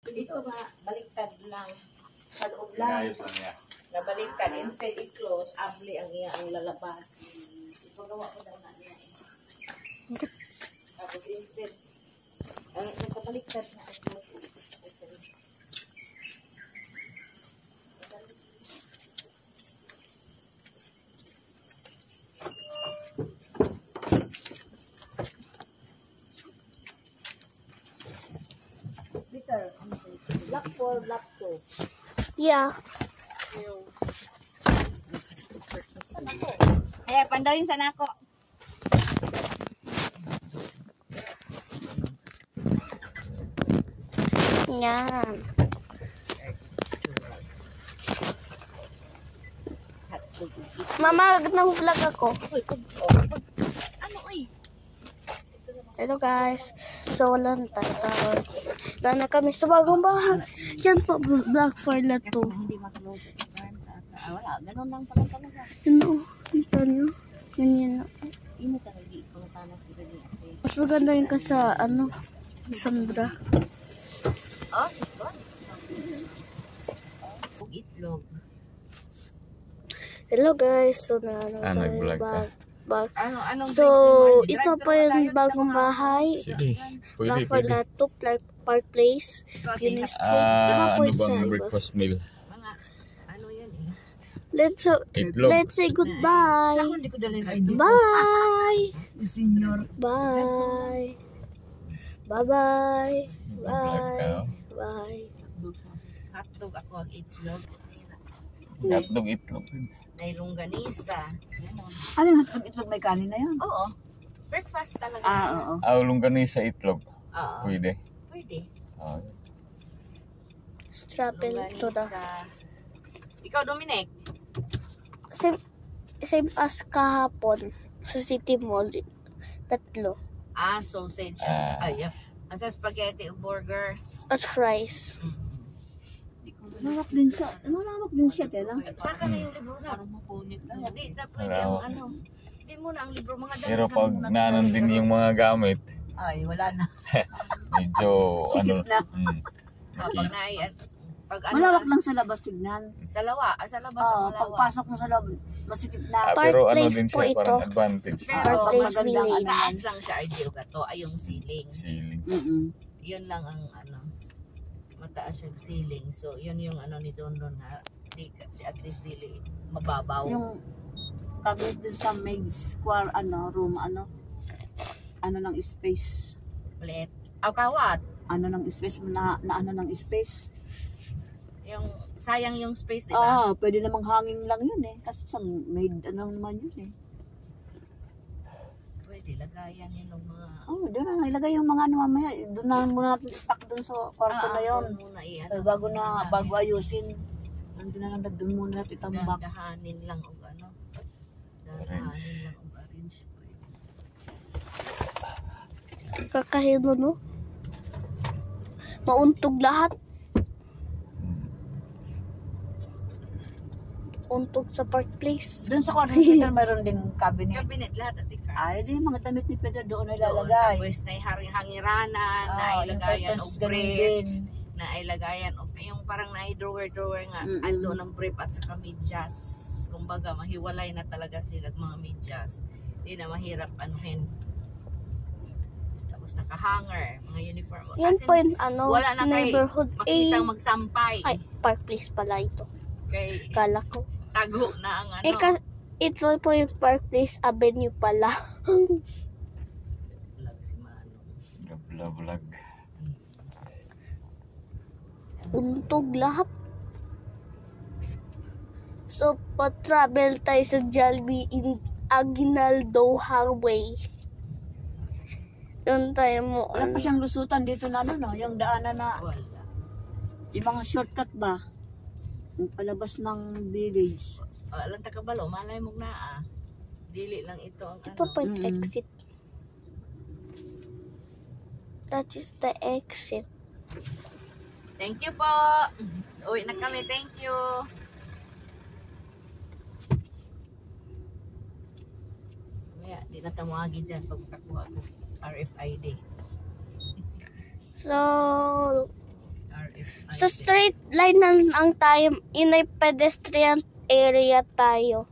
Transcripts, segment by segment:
Dito nga, baliktad lang. Sa loob lang. Ayos lang niya. Nabaliktad. Instead i-close, abli ang iya ang lalabas. Ipagawa ko daw na niya eh. Tapos instead, nagpabaliktad na ako. Black 4, black 2. Yeah. Eh, pandarin sana ako. Yan. Mama, nang vlog ako. Ano ay? Hello guys. So, wala na tayo. Wala na kami sa bagong bahay. Yan po, black for na to. Hindi maklose. Wala, ganun lang pala talaga. Ano? Ito nyo? Ganyan na. Ini talaga ipangtana sila ni ate. Mas maganda yung ka sa, ano, Sandra. Oh, ito. Itlog. Hello guys. So, nag-vlog ka? Anong So, ito po yung bagong bahay. Sige. Black Pwede, for pwede. na to, Park Place. Yun is street. Diba po Ano yun sa bang iba? breakfast meal? Mga, ano yan eh. Itlog. Let's say goodbye. Ako hindi ko dala yung ID. Bye. Senior. Bye. Bye-bye. Vlog ka, Bye. no? Bye. Hotdog ako ang itlog. Hotdog itlog. Nailongganisa. Ganon. Ano yung hotdog itlog may kanin na yun? Oo. Breakfast talaga. Oo. Aulong ganisa itlog. Oo. Pwede. Pwede. Strapel to the. Ikaw, Dominic. Same as kahapon sa City Mall. Tatlo. Sausage. Ah. Ay, asa spaghetti o burger. At fries. Malawak din siya. Malawak din siya, Tela. Saka na yung libro na. Parang mapunit na. Hindi na pwede Wala ang ako. ano. Hindi mo na ang libro. Mga Pero pag nanon din yung mga gamit, Ay, wala na. medyo Sikip na. Pag na pag ano. Malawak lang sa labas tignan. Sa lawa. Sa labas Oo, ang lawa. pagpasok mo sa labas, masikip na. Park pero ano place din po siya, ito. parang advantage. Pero Park Place magandang Village. taas lang siya ideal ka to. Ay yung ceiling. Ceiling. Yun lang ang ano. Mataas yung ceiling. So yun yung ano ni Don na at least dili mababaw. Yung kabit dun sa main square, room, ano ng space. Ulit. Aw kawat. Ano ng space, na ano ng space. Yung sayang yung space, di ba? Pwede namang hanging lang yun eh. Kasi sa made, naman yun eh. Pwede lagayan yun ng mga Doon na ilagay yung mga mamaya. Doon na muna natin stock doon sa kwarto na yun. doon muna iyan. Bago ayusin. Nandun na lang, doon muna natin itambak. Dahanin lang o ano. Dahanin lang o arrange. Kakahilo, no? Mauntog lahat. Untog sa Park Place. Doon sa kwarto ni Peter mayroon ding cabinet. Cabinet lahat at ikaw. Ay, di mga damit ni Peter doon na Doon, ilalagay. tapos na hangiranan, na ilagayan o brief, na ilagayan o yung parang na drawer nga, ando ng brief at saka medyas. Kumbaga, mahiwalay na talaga sila mga medyas. Hindi na mahirap anuhin. Tapos naka-hanger, mga uniform. Yan As in, po yung wala na kay neighborhood makitang magsampay. Ay, Park Place pala ito. Kay Kala ko. tago na ang ano. Ito po yung Park Place Avenue pala. Vlog si Manong. Vlog. Untog lahat. So, pa-travel tayo sa Jollibee in Aguinaldo Highway. Doon tayo mo. Wala pa siyang lusutan dito na yung daanan na, Wala. yung mga shortcut ba? Yung palabas ng village. Alam ta kabalo, malay mong naa. Dili lang ito ang Ito ano. po yung exit. That is the exit. Thank you po. Uwi na kami. Thank you. Maya, di na tamawagin dyan pag kakuha ko RFID. So, Sa straight line na ang tayo, in a pedestrian area tayo.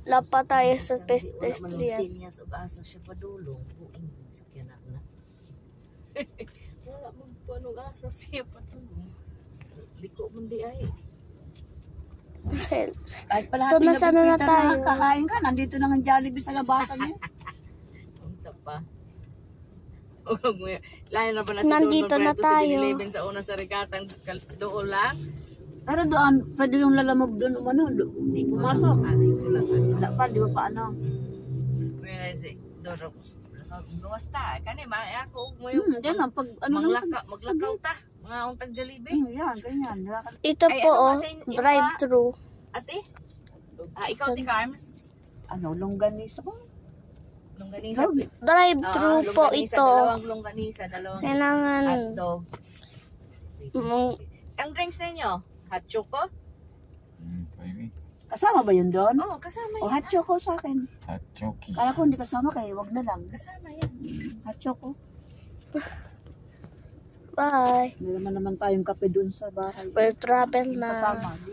Lapa tayo sa pedestrian. Sinyas og asa siya padulong. Buing sakyan na. Wala man ko anong asa siya padulong. Liko man di ay. Kahit pala So, nasaan na tayo? Kakain ka, nandito na ang Jollibee sa labasan niya. Unsa pa? Lain na ba na si Nandito Don na Norberto tayo. si Dinileben sa una sa regatang doon lang? Pero doon, pwede yung lalamog doon, Di ko pumasok. Alay ko lang ano. Wala pa, di ba pa ano? Wala si Doro. Gawas ta. Kani ma ako mo yung Diyan lang, pag ano naman maglakaw ta. Mga untag Jollibee. Yan, ganyan. Ito Ay, po, ano oh, kasi yun, drive-thru. Ate? Ikaw ti Carms? Ano, longganisa ba? Longganisa. Drive-thru po ito. Dalawang longganisa, dalawang Kailangan, hotdog. mm, Ang drinks ninyo? Hot choco? Baby. Kasama ba yun doon? Oo, kasama O yan. hot choco sa akin. Hot choki. Kala ko hindi kasama kayo, wag na lang. Kasama yan. Hot choco. bye. Meron naman tayong kape doon sa bahay. We'll travel na. Kasama. Di